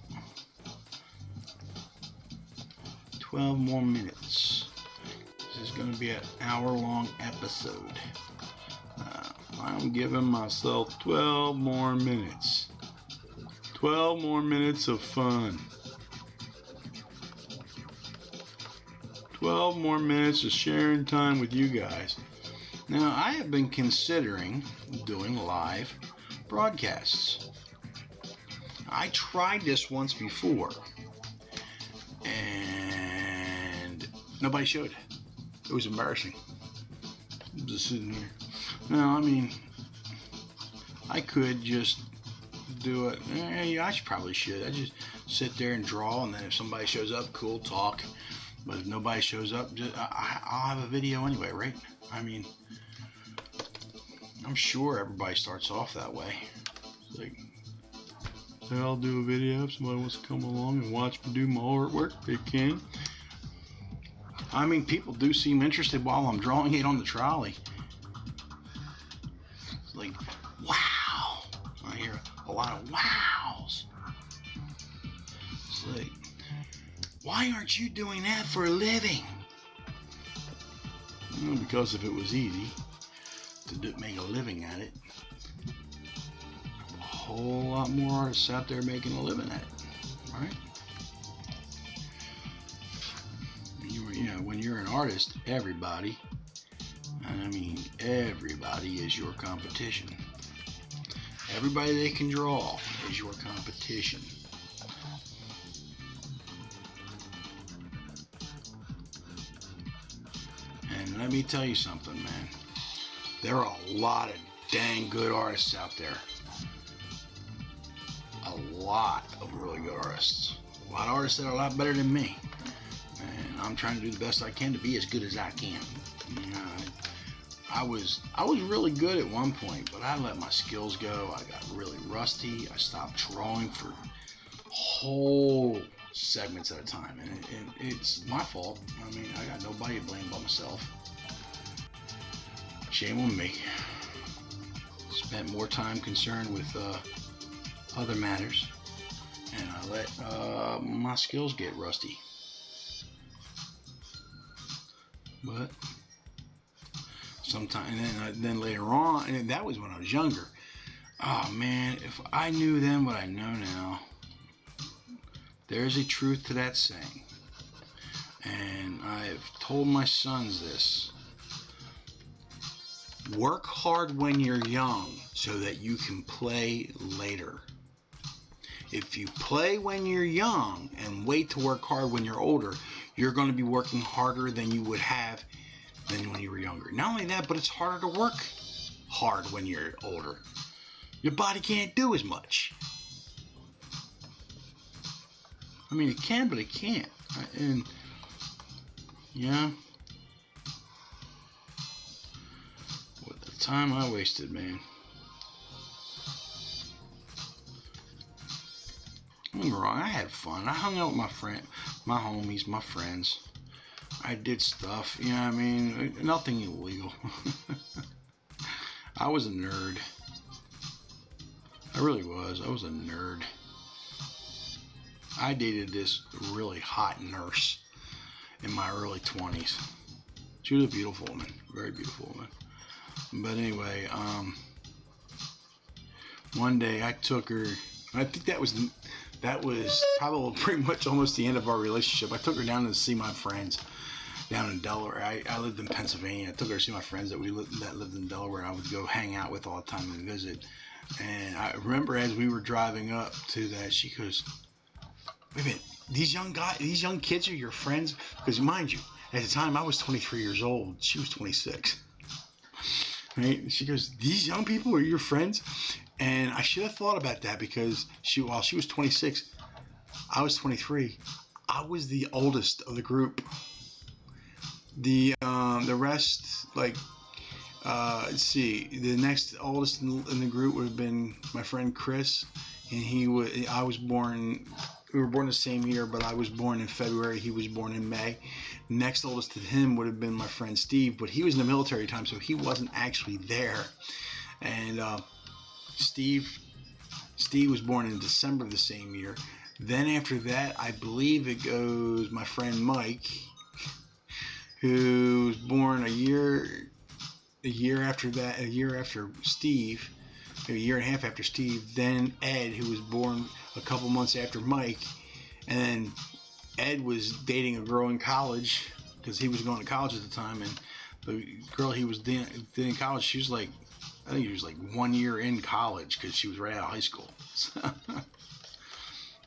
12 more minutes. This is going to be an hour-long episode. I'm giving myself 12 more minutes. 12 more minutes of fun. 12 more minutes of sharing time with you guys. Now, I have been considering doing live broadcasts. I tried this once before. And nobody showed. It was embarrassing. I'm just sitting here. No, I mean, I could just do it. Yeah, I probably should. I just sit there and draw, and then if somebody shows up, cool, talk. But if nobody shows up, I'll have a video anyway, right? I mean, I'm sure everybody starts off that way. It's like, I'll do a video. If somebody wants to come along and watch me do my artwork, they can. I mean, people do seem interested while I'm drawing it on the trolley. It's like, wow. I hear a lot of wows. It's like, why aren't you doing that for a living? Well, because if it was easy to make a living at it, a whole lot more artists out there making a living at it, right? You know, when you're an artist, everybody, and I mean everybody, is your competition. Everybody they can draw is your competition. And let me tell you something, man. There are a lot of dang good artists out there. A lot of really good artists. A lot of artists that are a lot better than me. And I'm trying to do the best I can to be as good as I can. You know, I was really good at one point, but I let my skills go. I got really rusty. I stopped drawing for whole segments at a time, and it's my fault. I mean, I got nobody to blame but myself. Shame on me. Spent more time concerned with other matters, and I let my skills get rusty. But sometime, and then later on, and that was when I was younger. Oh man, if I knew then what I know now. There's a truth to that saying, and I've told my sons this. Work hard when you're young so that you can play later. If you play when you're young and wait to work hard when you're older, you're going to be working harder than you would have than when you were younger. Not only that, but it's harder to work hard when you're older. Your body can't do as much. I mean, it can, but it can't. And, yeah. What the time I wasted, man. Don't get me wrong, I had fun. I hung out with my homies, my friends. I did stuff, you know what I mean? Nothing illegal. I was a nerd. I really was. I was a nerd. I dated this really hot nurse in my early 20s. She was a beautiful woman, very beautiful woman. But anyway, one day I took her. I think that was probably pretty much almost the end of our relationship. I took her down to see my friends down in Delaware. I lived in Pennsylvania. I took her to see my friends that lived in Delaware. I would go hang out with all the time and visit. And I remember as we were driving up to that, she goes, "Wait a minute, these young kids are your friends?" Because mind you, at the time I was 23 years old. She was 26. Right? She goes, "These young people are your friends?" And I should have thought about that because while she was 26, I was 23. I was the oldest of the group. The rest, like, let's see, the next oldest in the group would have been my friend Chris, and we were born the same year, but I was born in February, he was born in May. Next oldest to him would have been my friend Steve, but he was in the military time, so he wasn't actually there. And Steve was born in December of the same year. Then after that, I believe it goes my friend Mike, who was born a year after Steve, a year and a half after Steve. Then Ed, who was born a couple months after Mike, and then Ed was dating a girl in college because he was going to college at the time, and the girl he was dating in college, she was like, I think he was like 1 year in college because she was right out of high school.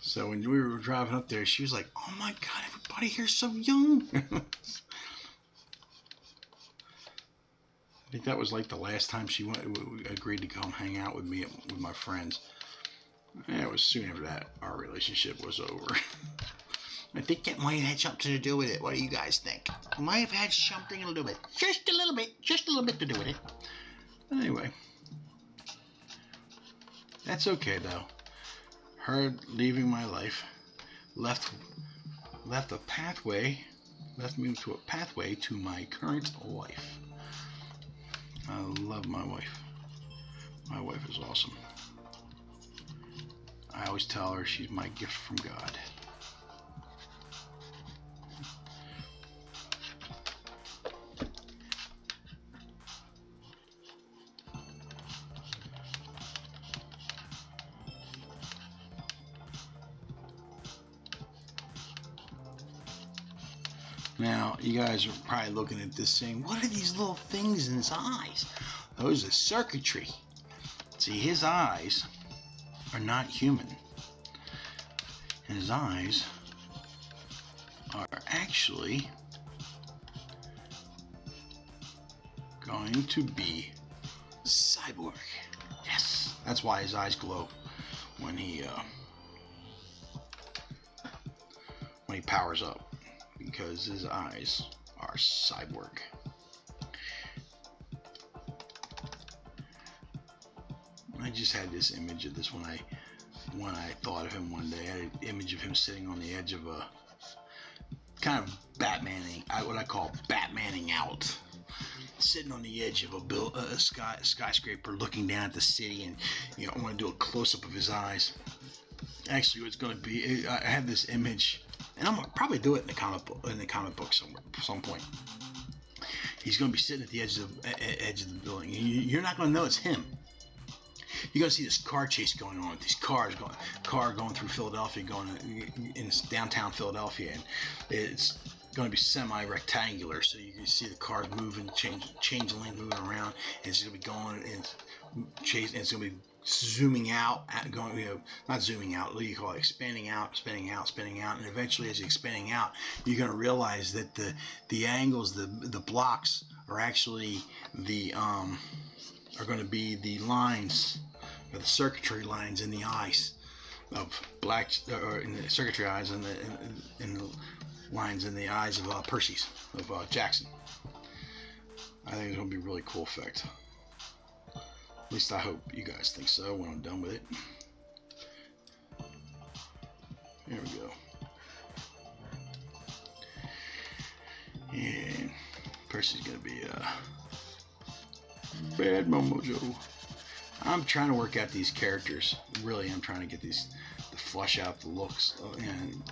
So when we were driving up there, she was like, "Oh my God, everybody here's so young." I think that was like the last time she agreed to come hang out with me with my friends. And it was soon after that our relationship was over. I think that might have had something to do with it. What do you guys think? It might have had something a little bit. Just a little bit to do with it. Anyway. That's okay though. Her leaving my life left me to a pathway to my current life. I love my wife. My wife is awesome. I always tell her she's my gift from God. Now, you guys are probably looking at this saying, "What are these little things in his eyes?" Those are circuitry. See, his eyes are not human. His eyes are actually going to be cyborg. Yes, that's why his eyes glow when he powers up, because his eyes are cyborg. I just had this image of this when I thought of him one day. I had an image of him sitting on the edge of a kind of what I call Batmaning out, sitting on the edge of a skyscraper, looking down at the city, and I want to do a close-up of his eyes. Actually, what's going to be, I have this image, and I'm gonna probably do it in the comic book somewhere, some point. He's going to be sitting at the edge of the building. You're not going to know it's him. You're going to see this car chase going on with these cars going through Philadelphia, going in downtown Philadelphia, and it's going to be semi-rectangular, so you can see the cars moving, change lane, moving around, and it's going to be going and chasing, and it's going to be zooming out, not zooming out, what do you call it, expanding out, spinning out, and eventually as you're expanding out, you're going to realize that the angles, the blocks are actually are going to be the lines, or the circuitry lines in the eyes of or in the circuitry eyes and the lines in the eyes of Perses, of Jackson. I think it's going to be a really cool effect. At least I hope you guys think so when I'm done with it. There we go. And Percy's going to be bad Mojo. I'm trying to work out these characters. Really, I'm trying to get to flush out the looks, and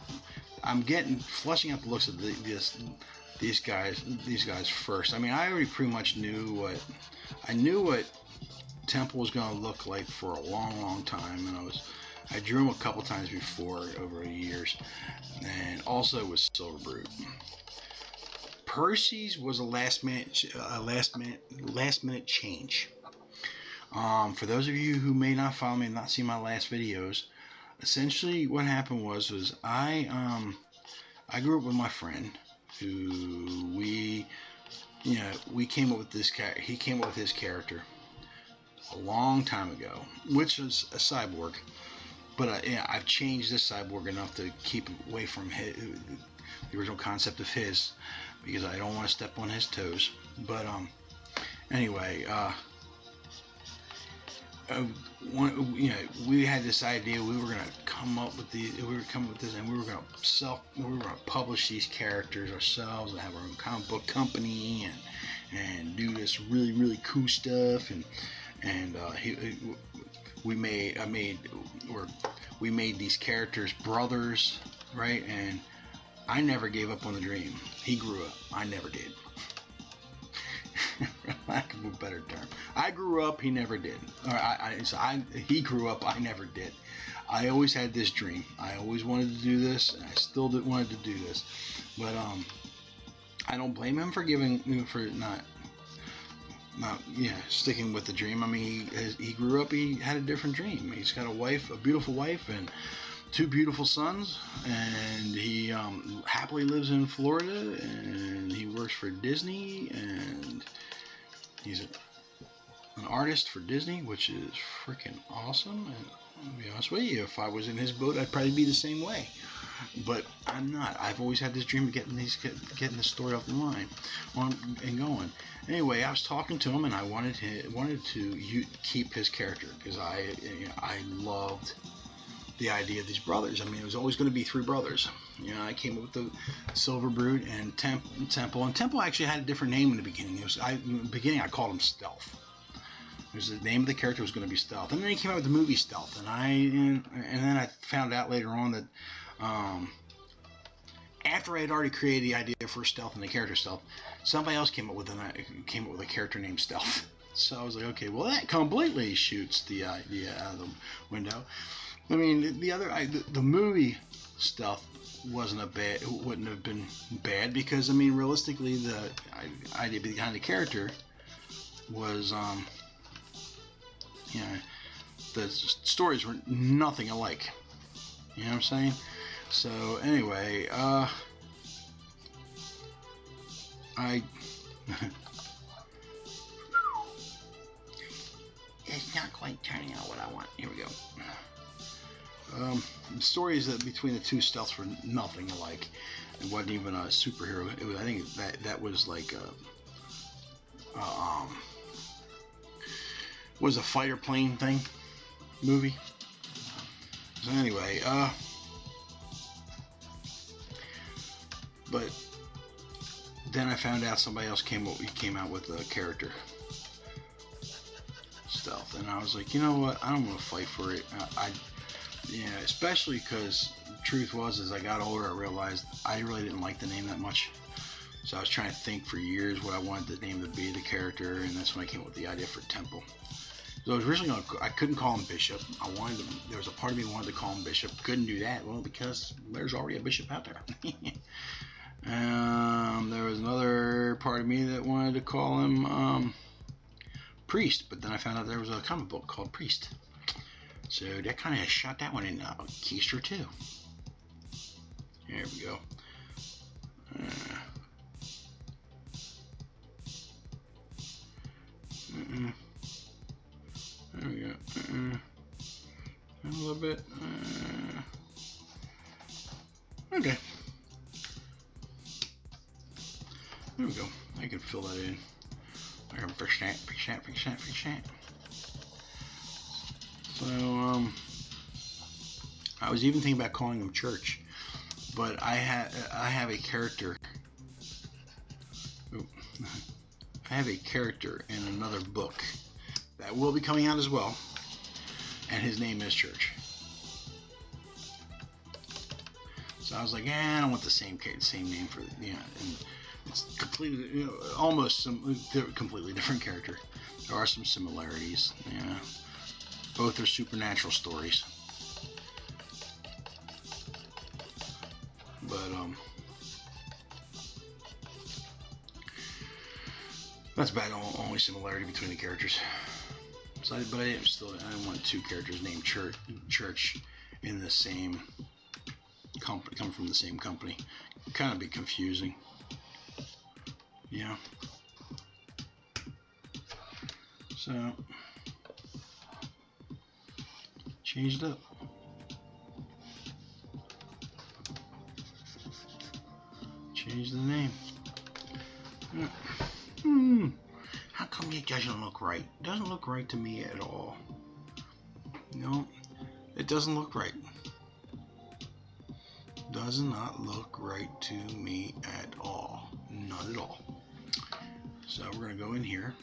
I'm flushing out the looks of these guys first. I mean, I already pretty much knew what Temple was going to look like for a long time, and I drew him a couple times before over the years, and also with Silver Brute. Perses was a last minute change. For those of you who may not follow me and not see my last videos, essentially what happened was I grew up with my friend who we came up with this character. He came up with his character a long time ago, which was a cyborg, but I've changed this cyborg enough to keep away from the original concept of his, because I don't want to step on his toes. But anyway, we had this idea. We were gonna come up with this, and we were gonna publish these characters ourselves and have our own comic book company and do this really cool stuff. And we made these characters brothers, right? And I never gave up on the dream. He grew up. I never did. For lack of a better term, I grew up. He never did. He grew up. I never did. I always had this dream. I always wanted to do this, and I still wanted to do this. But I don't blame him for not sticking with the dream. I mean, he grew up. He had a different dream. He's got a beautiful wife, and 2 beautiful sons, and he happily lives in Florida, and he works for Disney, and he's an artist for Disney, which is freaking awesome. And I'll be honest with you, if I was in his boat, I'd probably be the same way. But I'm not. I've always had this dream of getting this story off the line and going. Anyway, I was talking to him, and I wanted to keep his character, because I loved the idea of these brothers. I mean, it was always going to be 3 brothers. I came up with the Silver Brute and Temple. And Temple actually had a different name in the beginning. In the beginning, I called him Stealth. The name of the character was going to be Stealth. And then he came out with the movie Stealth. And then I found out later on that after I had already created the idea for Stealth and the character Stealth, somebody else came up with a character named Stealth. So I was like, okay, well, that completely shoots the idea out of the window. I mean, the movie Stealth wouldn't have been bad, because I mean, realistically, the idea behind the character was the stories were nothing alike. You know what I'm saying? So anyway, It's not quite turning out what I want. Here we go. The stories that between the two stealths were nothing alike. It wasn't even a superhero. It was, I think that was like was a fighter plane thing movie. So anyway, but then I found out somebody else came out with a character stealth, and I was like, you know what? I don't want to fight for it. Yeah, especially because the truth was, as I got older, I realized I really didn't like the name that much. So I was trying to think for years what I wanted the name to be, the character, and that's when I came up with the idea for Temple. So I was originally I couldn't call him Bishop. There was a part of me that wanted to call him Bishop. Couldn't do that, well, because there's already a Bishop out there. There was another part of me that wanted to call him Priest, but then I found out there was a comic book called Priest. So that kind of shot that one in Keister too. Here we go. There we go. A little bit. Okay. There we go. I can fill that in. I can fix that. So, I was even thinking about calling him Church, but I have a character. I have a character in another book that will be coming out as well, and his name is Church. So I was like, I don't want the same name for, and it's completely, almost completely different character. There are some similarities, Both are supernatural stories. But, that's about the only similarity between the characters. So, but I didn't want two characters named Church in the same company, come from the same company. It'd kind of be confusing. Yeah. So, changed up. Changed the name. How come it doesn't look right? It doesn't look right to me at all. No, it doesn't look right. Does not look right to me at all. Not at all. So we're going to go in here.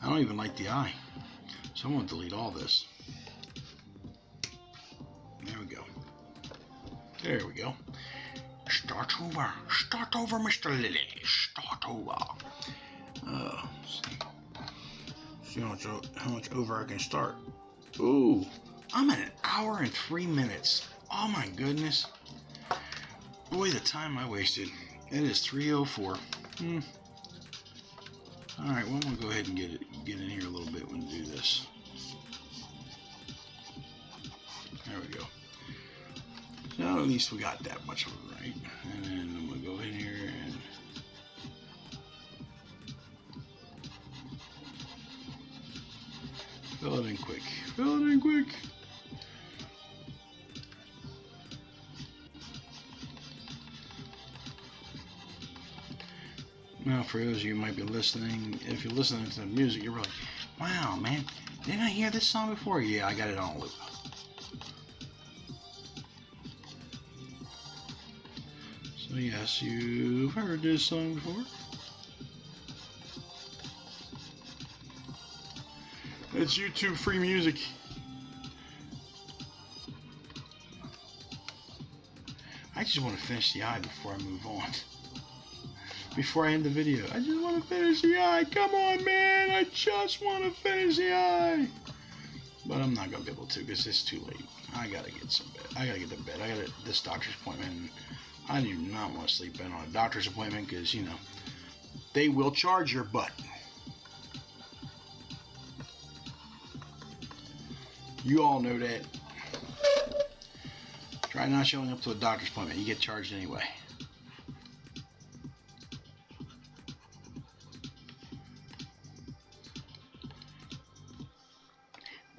I don't even like the eye. So I'm going to delete all this. There we go. There we go. Start over, Mr. Lilly. Start over. See how much over I can start. Ooh, I'm at 1 hour and 3 minutes. Oh my goodness. Boy, the time I wasted. It is 3:04. Alright, well, I'm going to go ahead and get in here a little bit when we do this. There we go. So at least we got that much of it right. And then I'm going to go in here and fill it in quick. Fill it in quick. Now, for those of you who might be listening, if you're listening to the music, you're like, wow, man, didn't I hear this song before? Yeah, I got it on loop. So yes, you've heard this song before. It's YouTube free music. I just want to finish the eye before I move on. Before I end the video, I just want to finish the eye. Come on, man, I just want to finish the eye. But I'm not going to be able to because it's too late. I got to get some bed. I got to get to bed. I got this doctor's appointment. I do not want to sleep in on a doctor's appointment because, they will charge your butt. You all know that. Try not showing up to a doctor's appointment. You get charged anyway.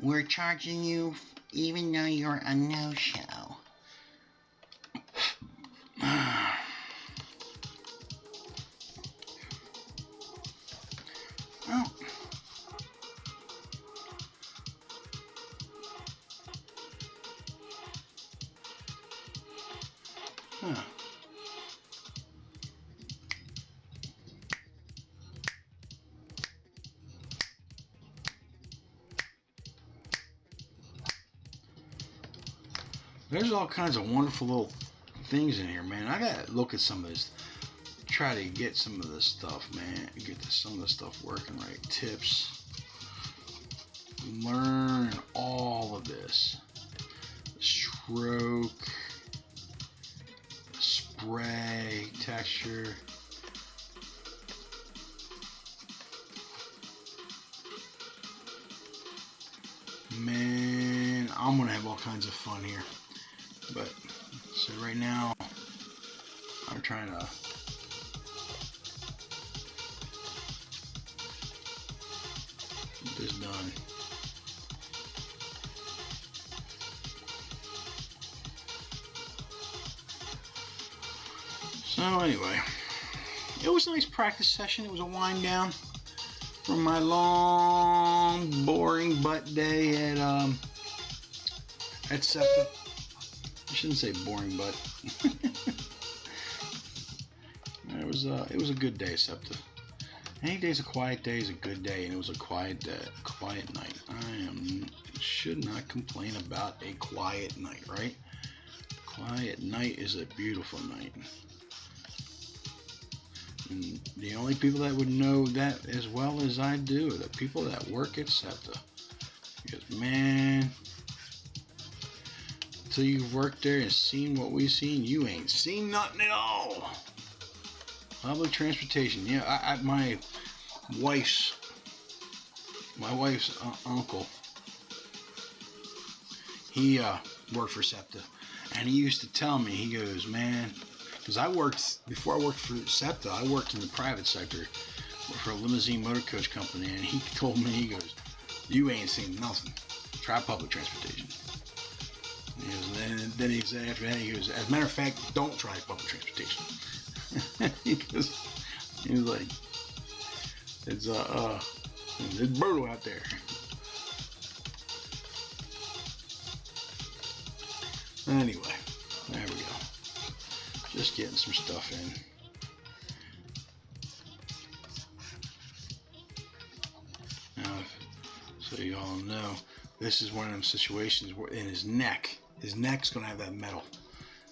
We're charging you even though you're a no-show. Well, huh. There's all kinds of wonderful little things in here, man. I gotta look at some of this. Try to get some of this stuff, man. Get some of this stuff working right. Tips. Learn all of this. Stroke. Spray. Texture. Man, I'm gonna have all kinds of fun here. But so right now, I'm trying to get this done. So anyway, it was a nice practice session. It was a wind down from my long, boring butt day at SEPTA. I shouldn't say boring, but it was a good day, SEPTA. Any day's a quiet day is a good day, and it was a quiet night. Should not complain about a quiet night, right? Quiet night is a beautiful night. And the only people that would know that as well as I do are the people that work at SEPTA. Because, man, until you've worked there and seen what we've seen, you ain't seen nothing at all. Public transportation. Yeah, my wife's uncle, he worked for SEPTA, and he used to tell me, he goes, man, because before I worked for SEPTA, I worked in the private sector for a limousine motor coach company, and he told me, he goes, you ain't seen nothing. Try public transportation. And then he said after that, he goes, as a matter of fact, don't try public transportation. he was like, it's brutal out there. Anyway, there we go. Just getting some stuff in. Now, so you all know, this is one of them situations where in his neck's gonna have that metal.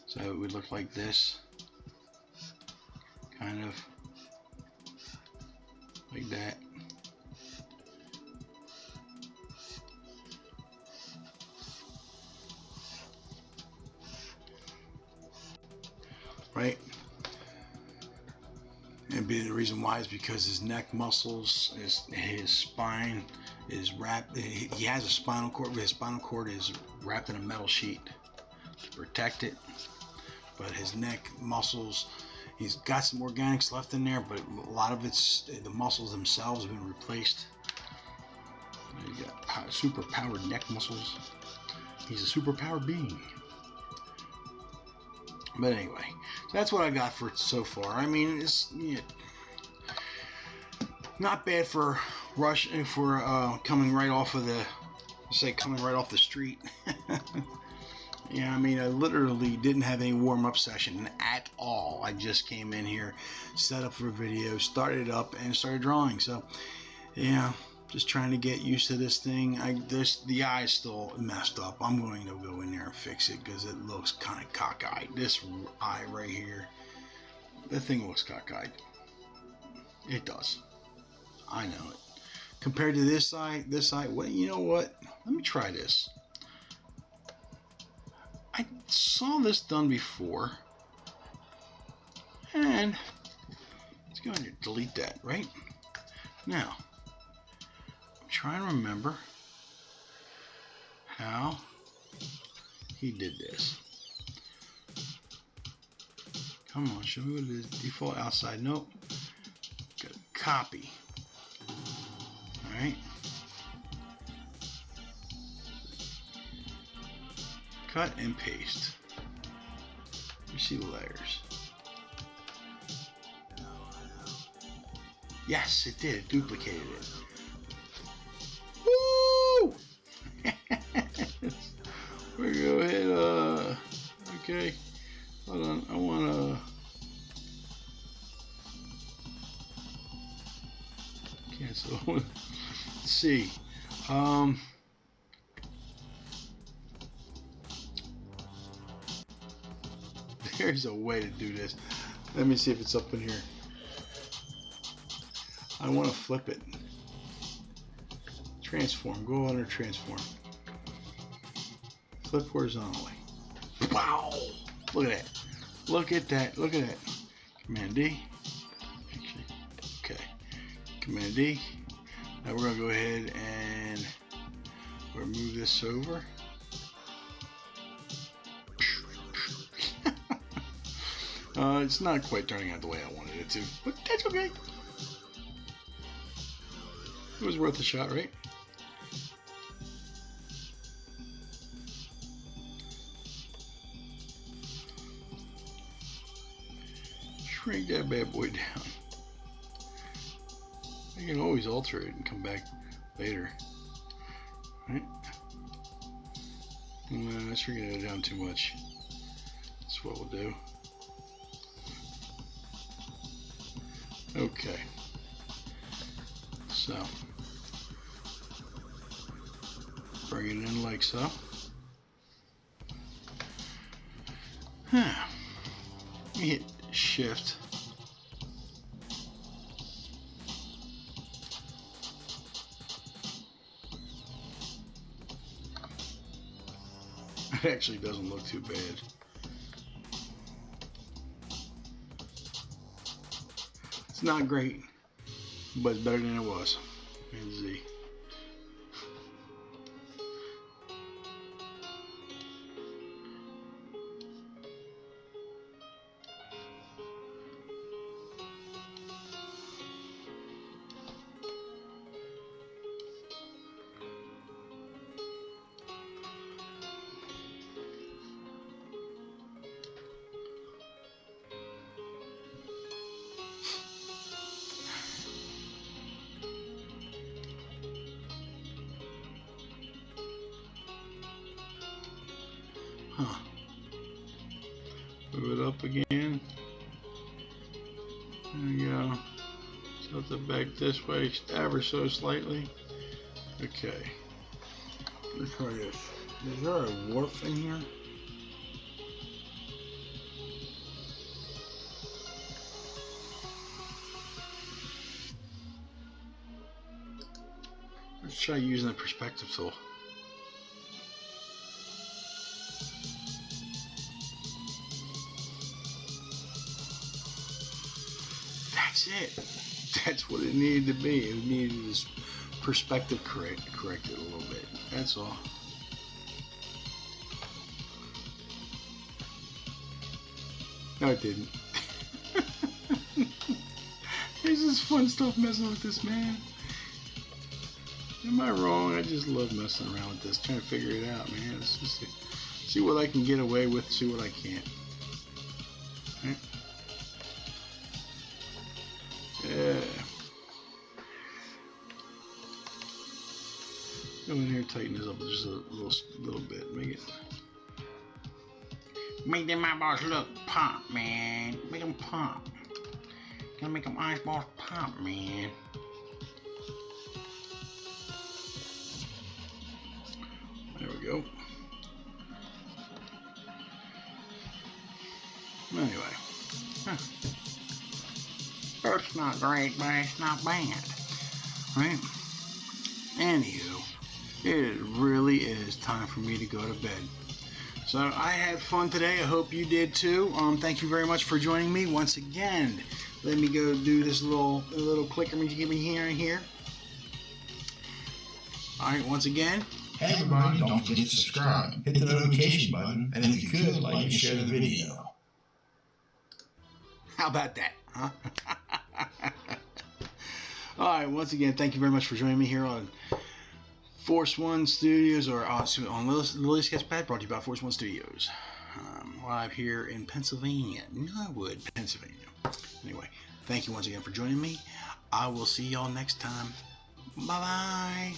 So it would look like this. Kind of like that. Right? And the reason why is because his neck muscles, his spine is wrapped. He has a spinal cord, but his spinal cord is wrapped in a metal sheet to protect it. But his neck muscles, he's got some organics left in there, but a lot of the muscles themselves have been replaced. He's got super powered neck muscles. He's a super powered being. But anyway, so that's what I got for so far. I mean, it's not bad for coming right off the street. Yeah, I mean, I literally didn't have any warm-up session at all. I just came in here, set up for a video, started it up, and started drawing. So, yeah, just trying to get used to this thing. The eye is still messed up. I'm going to go in there and fix it because it looks kind of cockeyed. This eye right here, that thing looks cockeyed. It does. I know it. Compared to this eye, well, you know what? Let me try this. I saw this done before, and let's go ahead and delete that, right? Now, I'm trying to remember how he did this. Come on, show me what it is. Default outside. Nope. Go copy. Alright. Cut and paste. You see the layers. Yes, it did. It duplicated it. Woo! We're gonna go ahead. Okay. Hold on. I wanna. Cancel. Let's see. There's a way to do this. Let me see if it's up in here. I want to flip it. Transform. Go under transform. Flip horizontally. Wow! Look at that. Look at that. Look at that. Command D. Actually, okay. Command D. Now we're going to go ahead and we'll move this over. It's not quite turning out the way I wanted it to, but that's okay. It was worth a shot, right? Shrink that bad boy down. I can always alter it and come back later. Right? Let's shrink it down too much. That's what we'll do. Okay. So, bring it in like so. Let me hit Shift. It actually doesn't look too bad. It's not great, but it's better than it was. And Z. Move it up again. There we go. Tilt it back this way ever so slightly. Okay. Let's try this. Is there a warp in here? Let's try using the perspective tool. That's it. That's what it needed to be. It needed this perspective corrected a little bit. That's all. No, it didn't. This is fun stuff messing with this, man. Am I wrong? I just love messing around with this, trying to figure it out, man. Let's just see what I can get away with, see what I can't. Right? Yeah. Go in here, tighten this up just a little bit. Make them eyeballs look pop, man. Make them pop. Gotta make them eyeballs pop, man. There we go. Anyway. Huh. It's not great, but it's not bad. Right? Anywho, it really is time for me to go to bed. So I had fun today. I hope you did too. Thank you very much for joining me once again. Let me go do this little clicker me here and here. All right, once again, Hey everybody, don't forget to subscribe. Hit the notification button, and if you could, like and share the video. How about that, huh? All right, once again, thank you very much for joining me here on Force One Studios, or on Lilly Sketchpad, brought to you by Force One Studios. Live here in Pennsylvania, Norwood, Pennsylvania. Anyway, thank you once again for joining me. I will see y'all next time. Bye-bye.